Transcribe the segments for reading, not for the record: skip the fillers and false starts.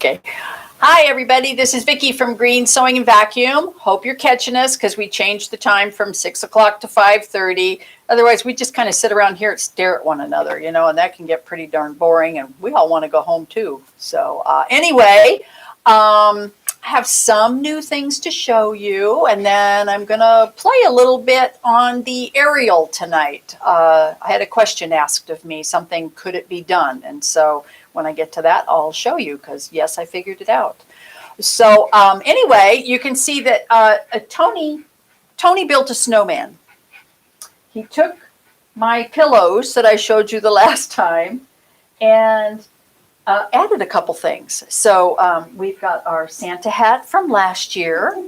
Okay. Hi, everybody. This is Vickie from Green Sewing and Vacuum. Hope you're catching us because we changed the time from 6 o'clock to 5:30. Otherwise, we just kind of sit around here and stare at one another, you know, and that can get pretty darn boring. And we all want to go home, too. So anyway, I have some new things to show you. And then I'm going to play a little bit on the aerial tonight. I had a question asked of me, something, could it be done? And so when I get to that, I'll show you because, yes, I figured it out. So anyway, you can see that Tony built a snowman. He took my pillows that I showed you the last time and added a couple things. So we've got our Santa hat from last year.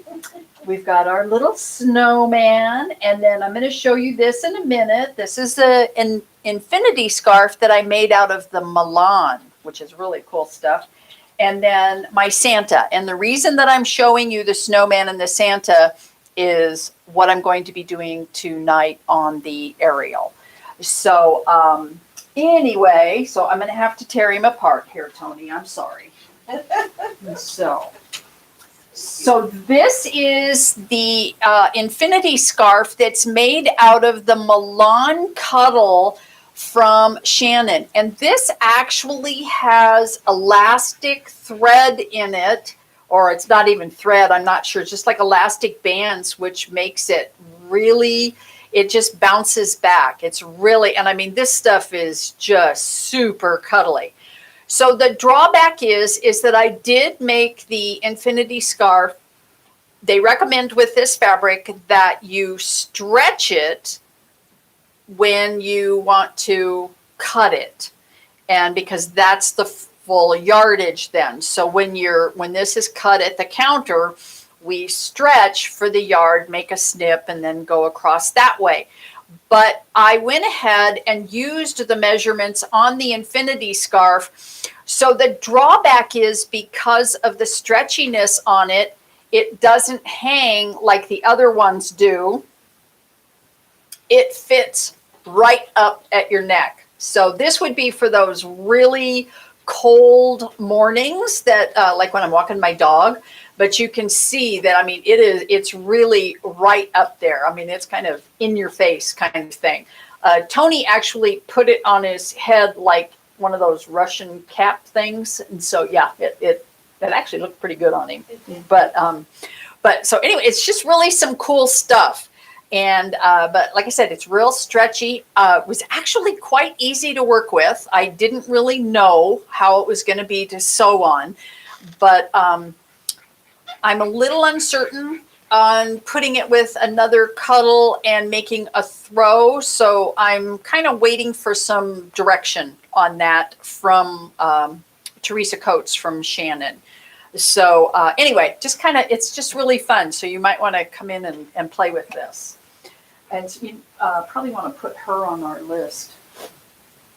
We've got our little snowman. And then I'm going to show you this in a minute. This is an infinity scarf that I made out of the Milan, which is really cool stuff. And then my Santa. And the reason that I'm showing you the snowman and the Santa is what I'm going to be doing tonight on the aerial. So anyway, so I'm going to have to tear him apart here, Tony. I'm sorry. So this is the infinity scarf that's made out of the Milan Cuddle from Shannon. And this actually has elastic thread in it, or it's not even thread, I'm not sure, it's just like elastic bands, which makes it really, it just bounces back. It's really, and I mean, this stuff is just super cuddly. So the drawback is that I did make the infinity scarf. They recommend with this fabric that you stretch it when you want to cut it, and because that's the full yardage then. So when this is cut at the counter, we stretch for the yard, make a snip, and then go across that way. But I went ahead and used the measurements on the infinity scarf. So the drawback is because of the stretchiness on it, it doesn't hang like the other ones do. It fits right up at your neck. So this would be for those really cold mornings that like when I'm walking my dog. But you can see that, I mean, it's really right up there. I mean, it's kind of in your face kind of thing. Tony actually put it on his head like one of those Russian cap things. And so, yeah, it actually looked pretty good on him. But so anyway, it's just really some cool stuff. And but like I said, it's real stretchy. It was actually quite easy to work with. I didn't really know how it was going to be to sew on, but I'm a little uncertain on putting it with another cuddle and making a throw. So I'm kind of waiting for some direction on that from Teresa Coates from Shannon. So anyway, just kind of, it's just really fun. So you might want to come in and play with this. And you probably want to put her on our list,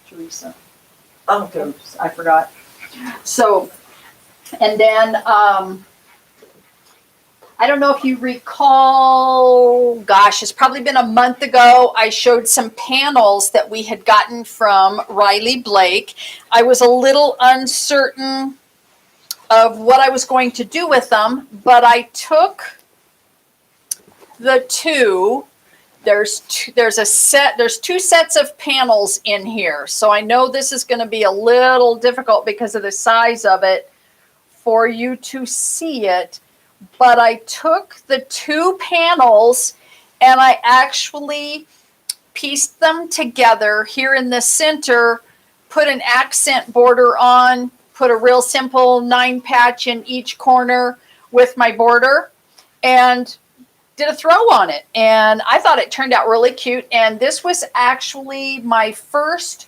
Teresa. Oh, oops, I forgot. So, and then I don't know if you recall, gosh, it's probably been a month ago, I showed some panels that we had gotten from Riley Blake. I was a little uncertain of what I was going to do with them, but I took the two. There's two sets of panels in here. So I know this is going to be a little difficult because of the size of it for you to see it. But I took the two panels and I actually pieced them together here in the center, put an accent border on, put a real simple 9 patch in each corner with my border, and did a throw on it. And I thought it turned out really cute. And this was actually my first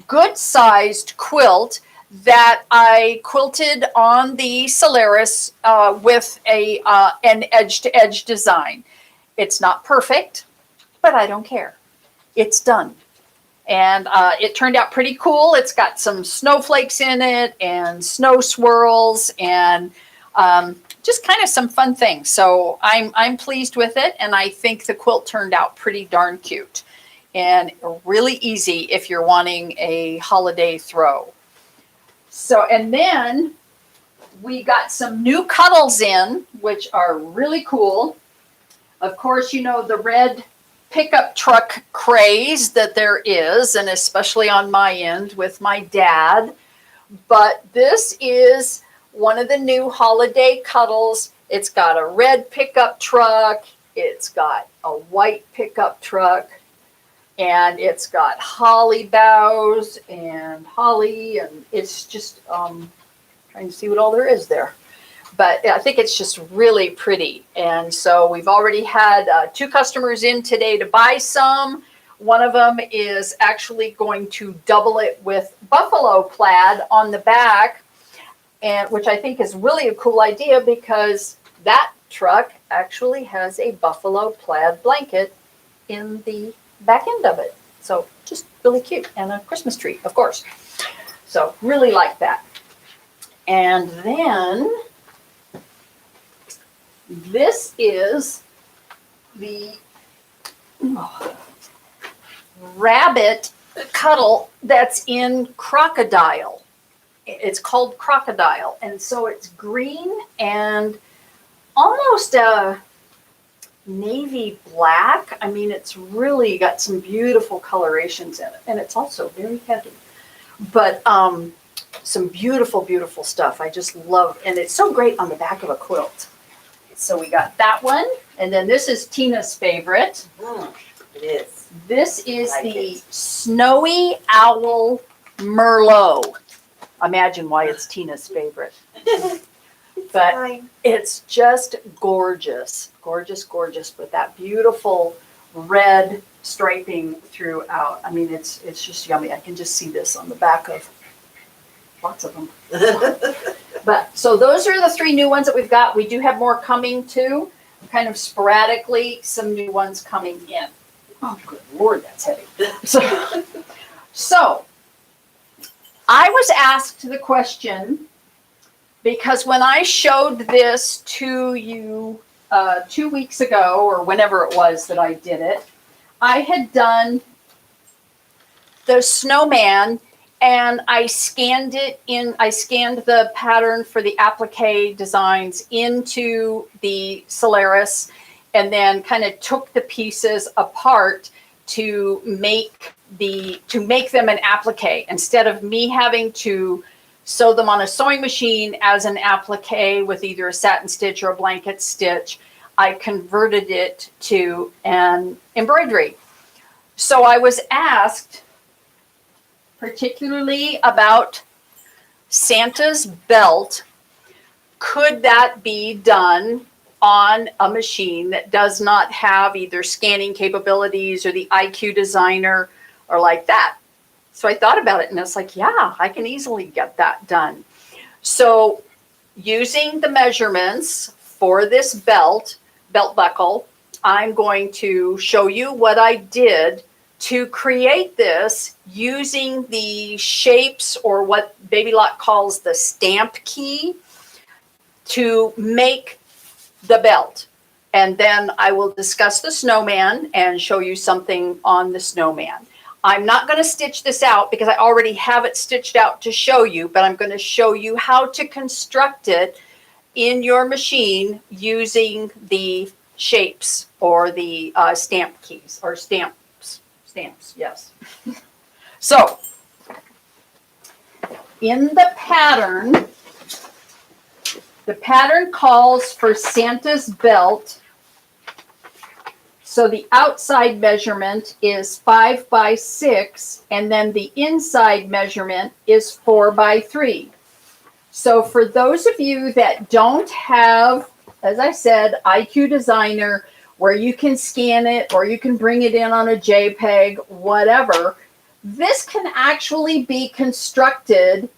good sized quilt that I quilted on the Solaris with an edge-to-edge design. It's not perfect, but I don't care. It's done. And it turned out pretty cool. It's got some snowflakes in it and snow swirls and just kind of some fun things. So I'm pleased with it, and I think the quilt turned out pretty darn cute and really easy if you're wanting a holiday throw. So, and then we got some new cuddles in, which are really cool. Of course, you know, the red pickup truck craze that there is, and especially on my end with my dad. But this is one of the new holiday cuddles. It's got a red pickup truck. It's got a white pickup truck. And it's got holly boughs and holly. And it's just trying to see what all there is there. But I think it's just really pretty. And so we've already had 2 customers in today to buy some. One of them is actually going to double it with buffalo plaid on the back, and which I think is really a cool idea because that truck actually has a buffalo plaid blanket in the back end of it. So just really cute, and a Christmas tree, of course. So really like that. And then this is the rabbit cuddle that's in crocodile. It's called crocodile, and so it's green and almost a navy black. I mean, it's really got some beautiful colorations in it, and it's also very heavy. But some beautiful, beautiful stuff. I just love, and it's so great on the back of a quilt. So we got that one, and then this is Tina's favorite. It is. This is the Snowy Owl Merlot. Imagine why it's Tina's favorite. But it's just gorgeous, gorgeous, gorgeous, with that beautiful red striping throughout. I mean, it's just yummy. I can just see this on the back of lots of them. But so those are the 3 new ones that we've got. We do have more coming too, kind of sporadically, some new ones coming in. Oh, good Lord, that's heavy. So I was asked the question because when I showed this to you 2 weeks ago, or whenever it was that I did it, I had done the snowman, and I scanned it in. I scanned the pattern for the applique designs into the Solaris, and then kind of took the pieces apart to make them an applique, instead of me having to sew them on a sewing machine as an applique with either a satin stitch or a blanket stitch. I converted it to an embroidery. So I was asked particularly about Santa's belt. Could that be done on a machine that does not have either scanning capabilities or the IQ designer or like that? So I thought about it, and it's like, yeah, I can easily get that done. So using the measurements for this belt buckle, I'm going to show you what I did to create this using the shapes, or what Baby Lock calls the stamp key, to make the belt. And then I will discuss the snowman and show you something on the snowman. I'm not going to stitch this out because I already have it stitched out to show you, but I'm going to show you how to construct it in your machine using the shapes, or the stamp keys, or stamps, yes. So in the pattern calls for Santa's belt. So the outside measurement is 5 by 6, and then the inside measurement is 4 by 3. So for those of you that don't have, as I said, IQ Designer, where you can scan it or you can bring it in on a JPEG, whatever, this can actually be constructed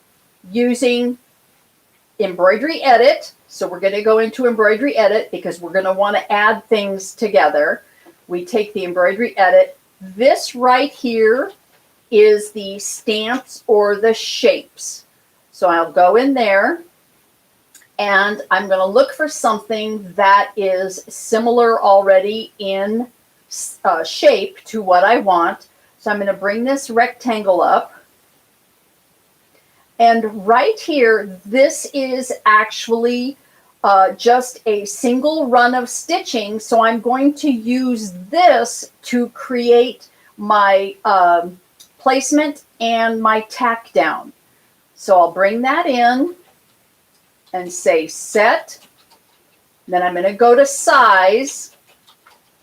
using Embroidery Edit. So we're going to go into Embroidery Edit because we're going to want to add things together. We take the Embroidery Edit. This right here is the stamps or the shapes. So I'll go in there, and I'm going to look for something that is similar already in shape to what I want. So I'm going to bring this rectangle up, And right here, this is actually just a single run of stitching. So I'm going to use this to create my placement and my tack down. So I'll bring that in and say set. Then I'm going to go to size,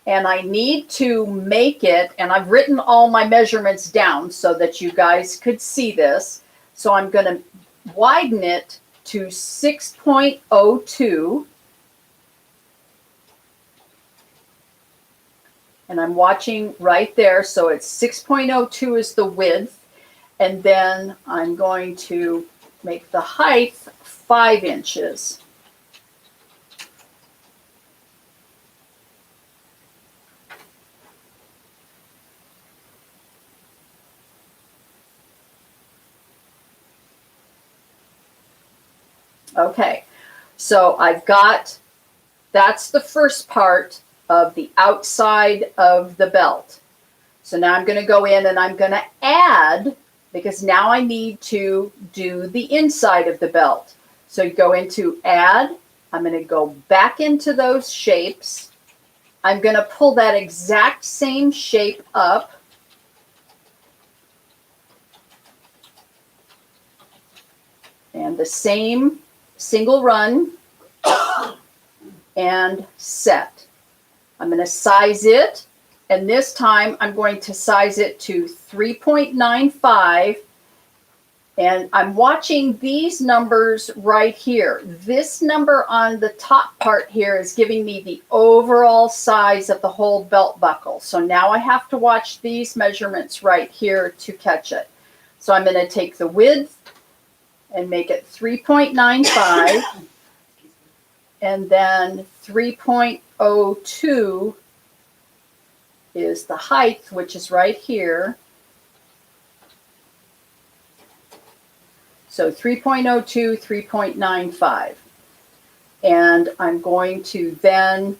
and I need to make it, and I've written all my measurements down so that you guys could see this. So I'm going to widen it to 6.02. And I'm watching right there. So it's 6.02 is the width. And then I'm going to make the height 5 inches. Okay, so I've got, that's the first part of the outside of the belt. So now I'm going to go in and I'm going to add, because now I need to do the inside of the belt. So you go into add, I'm going to go back into those shapes. I'm going to pull that exact same shape up. And the same single run and set. I'm going to size it, and this time I'm going to size it to 3.95, and I'm watching these numbers right here. This number on the top part here is giving me the overall size of the whole belt buckle. So now I have to watch these measurements right here to catch it. So I'm going to take the width and make it 3.95, and then 3.02 is the height, which is right here. So 3.02, 3.95. And I'm going to then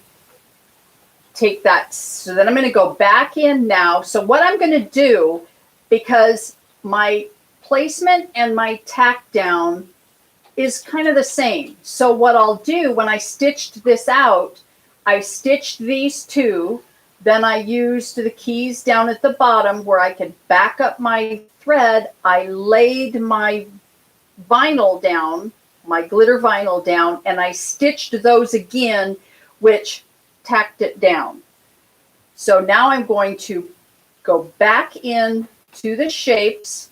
take that, so then I'm going to go back in now. So what I'm going to do, because my placement and my tack down is kind of the same. So what I'll do when I stitched this out, I stitched these two, then I used the keys down at the bottom where I could back up my thread. I laid my vinyl down, my glitter vinyl down, and I stitched those again, which tacked it down. So now I'm going to go back in to the shapes,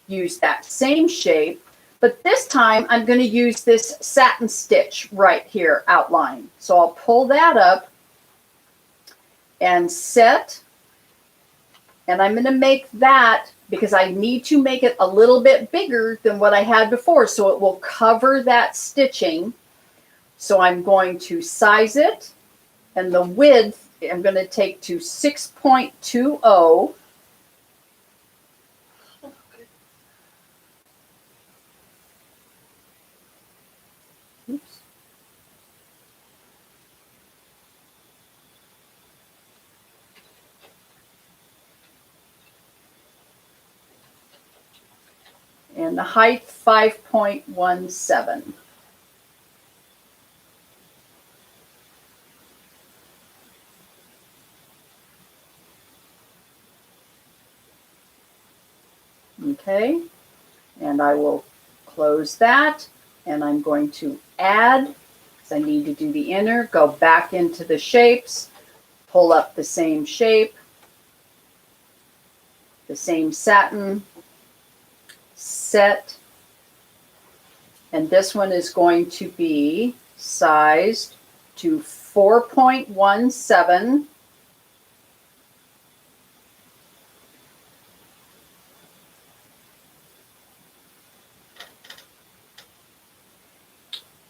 use that same shape, but this time I'm going to use this satin stitch right here outline. So I'll pull that up and set, and I'm going to make that, because I need to make it a little bit bigger than what I had before so it will cover that stitching. So I'm going to size it, and the width I'm going to take to 6.20. Oops. And the height 5.17. Okay, and I will close that, and I'm going to add, because I need to do the inner, go back into the shapes, pull up the same shape, the same satin, set, and this one is going to be sized to 4.17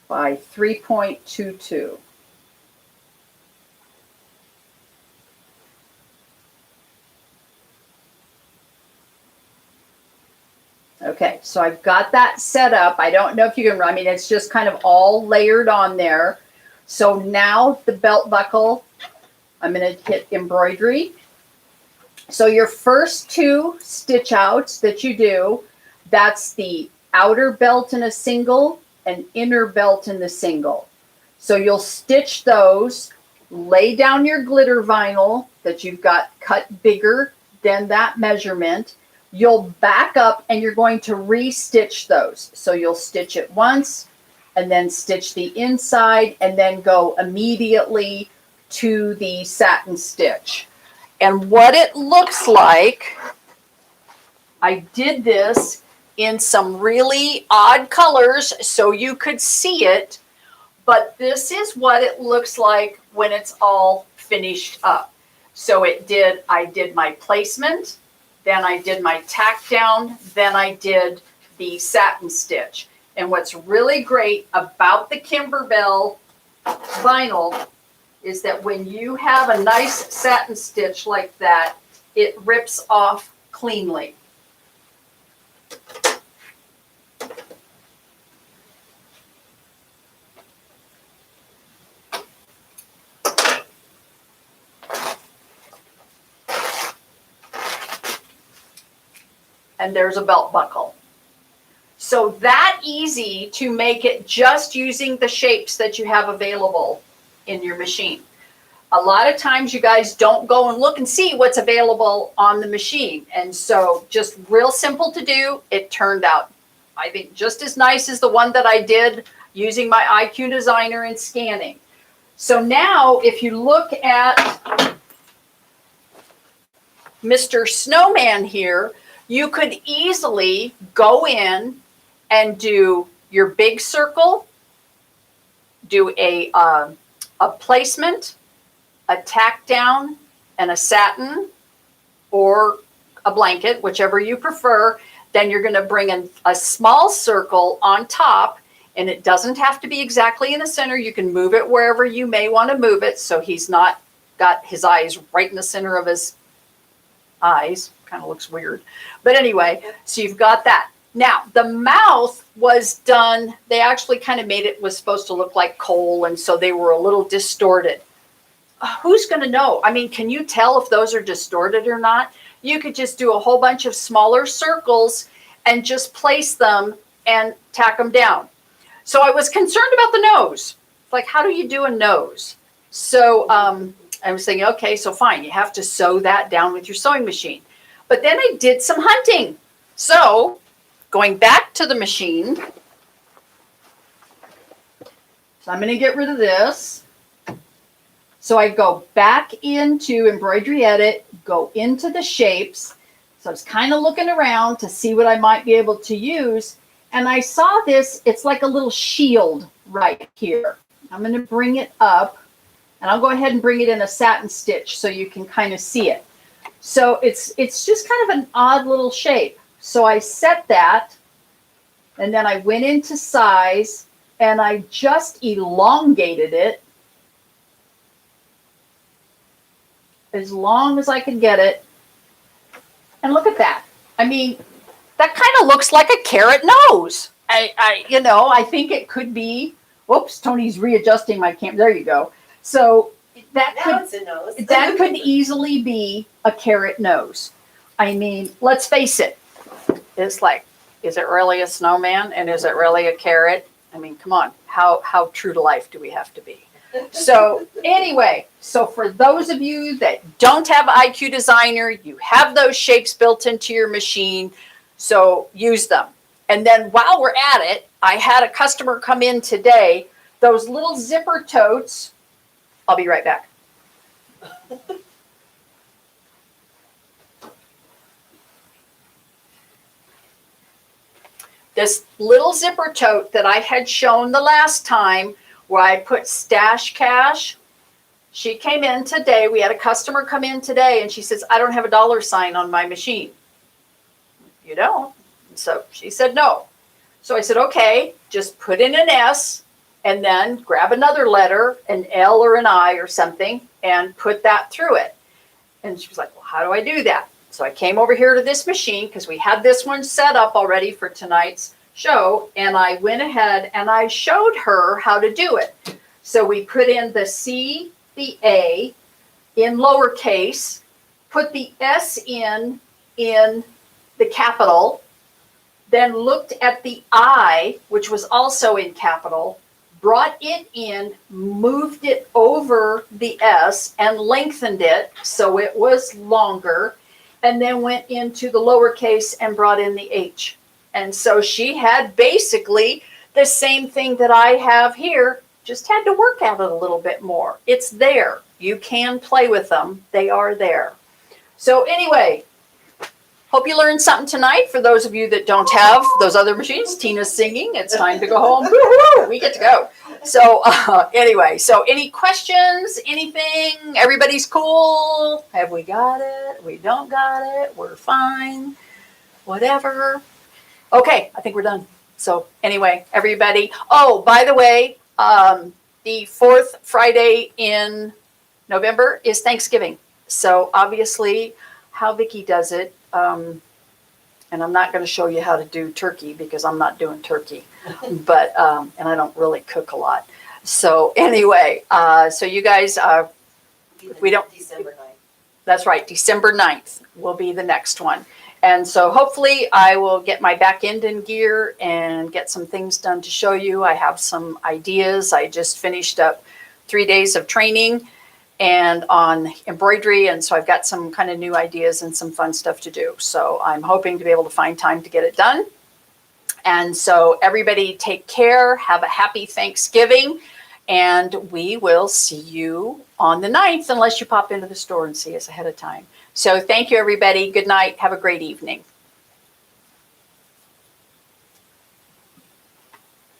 by 3.22. Okay, so I've got that set up. I don't know if you can, I mean, it's just kind of all layered on there. So now the belt buckle, I'm going to hit embroidery. So your first two stitch outs that you do, that's the outer belt in a single, and inner belt in the single. So you'll stitch those, lay down your glitter vinyl that you've got cut bigger than that measurement. You'll back up and you're going to re-stitch those. So you'll stitch it once and then stitch the inside and then go immediately to the satin stitch. And what it looks like, I did this in some really odd colors so you could see it, but this is what it looks like when it's all finished up. So I did my placement, then I did my tack down, then I did the satin stitch. And what's really great about the Kimberbell vinyl is that when you have a nice satin stitch like that, it rips off cleanly. And there's a belt buckle. So that easy to make it just using the shapes that you have available in your machine. A lot of times you guys don't go and look and see what's available on the machine. And so just real simple to do. It turned out, I think, just as nice as the one that I did using my IQ Designer and scanning. So now if you look at Mr. Snowman here, you could easily go in and do your big circle, do a placement, a tack down, and a satin, or a blanket, whichever you prefer. Then you're going to bring in a small circle on top, and it doesn't have to be exactly in the center. You can move it wherever you may want to move it, so he's not got his eyes right in the center of his eyes. Kind of looks weird. But anyway, so you've got that. Now, the mouth was done, they actually kind of made it, was supposed to look like coal, and so they were a little distorted. Who's going to know? I mean, can you tell if those are distorted or not? You could just do a whole bunch of smaller circles and just place them and tack them down. So I was concerned about the nose. Like, how do you do a nose? So I was thinking, okay, so fine, you have to sew that down with your sewing machine. But then I did some hunting. So going back to the machine, so I'm going to get rid of this. So I go back into Embroidery Edit, go into the shapes. So I was kind of looking around to see what I might be able to use. And I saw this, it's like a little shield right here. I'm going to bring it up, and I'll go ahead and bring it in a satin stitch so you can kind of see it. So it's just kind of an odd little shape. So I set that, and then I went into size, and I just elongated it as long as I could get it. And look at that. I mean, that kind of looks like a carrot nose. I think it could be. Whoops, Tony's readjusting my camera. There you go. So that could easily be a carrot nose. I mean, let's face it. It's like, is it really a snowman? And is it really a carrot? I mean, come on. How true to life do we have to be? So anyway, so for those of you that don't have IQ Designer, you have those shapes built into your machine, so use them. And then while we're at it, I had a customer come in today, those little zipper totes. I'll be right back. This little zipper tote that I had shown the last time, where I put stash cash, she came in today. We had a customer come in today, and she says, I don't have a $ on my machine. You don't? So she said no. So I said, okay, just put in an S, and then grab another letter, an L or an I or something, and put that through it. And she was like, well, how do I do that? So I came over here to this machine, because we had this one set up already for tonight's show, and I went ahead and I showed her how to do it. So we put in the C, the A in lowercase, put the S in the capital, then looked at the I, which was also in capital, brought it in, moved it over the S and lengthened it so it was longer, and then went into the lowercase and brought in the H. And so she had basically the same thing that I have here, just had to work at it a little bit more. It's there. You can play with them. They are there. So anyway, hope you learned something tonight. For those of you that don't have those other machines, Tina's singing. It's time to go home. Woo-hoo, we get to go. So anyway, so any questions, anything? Everybody's cool? Have we got it? We don't got it? We're fine. Whatever. Okay, I think we're done. So anyway, everybody. Oh, by the way, the fourth Friday in November is Thanksgiving. So obviously, how Vickie does it, and I'm not going to show you how to do turkey because I'm not doing turkey, but and I don't really cook a lot. So anyway, so you guys, we don't. December 9th. That's right, December 9th will be the next one. And so hopefully I will get my back end in gear and get some things done to show you. I have some ideas. I just finished up 3 days of training and on embroidery. And so I've got some kind of new ideas and some fun stuff to do. So I'm hoping to be able to find time to get it done. And so everybody take care. Have a happy Thanksgiving. And we will see you on the 9th, unless you pop into the store and see us ahead of time. So thank you, everybody. Good night. Have a great evening.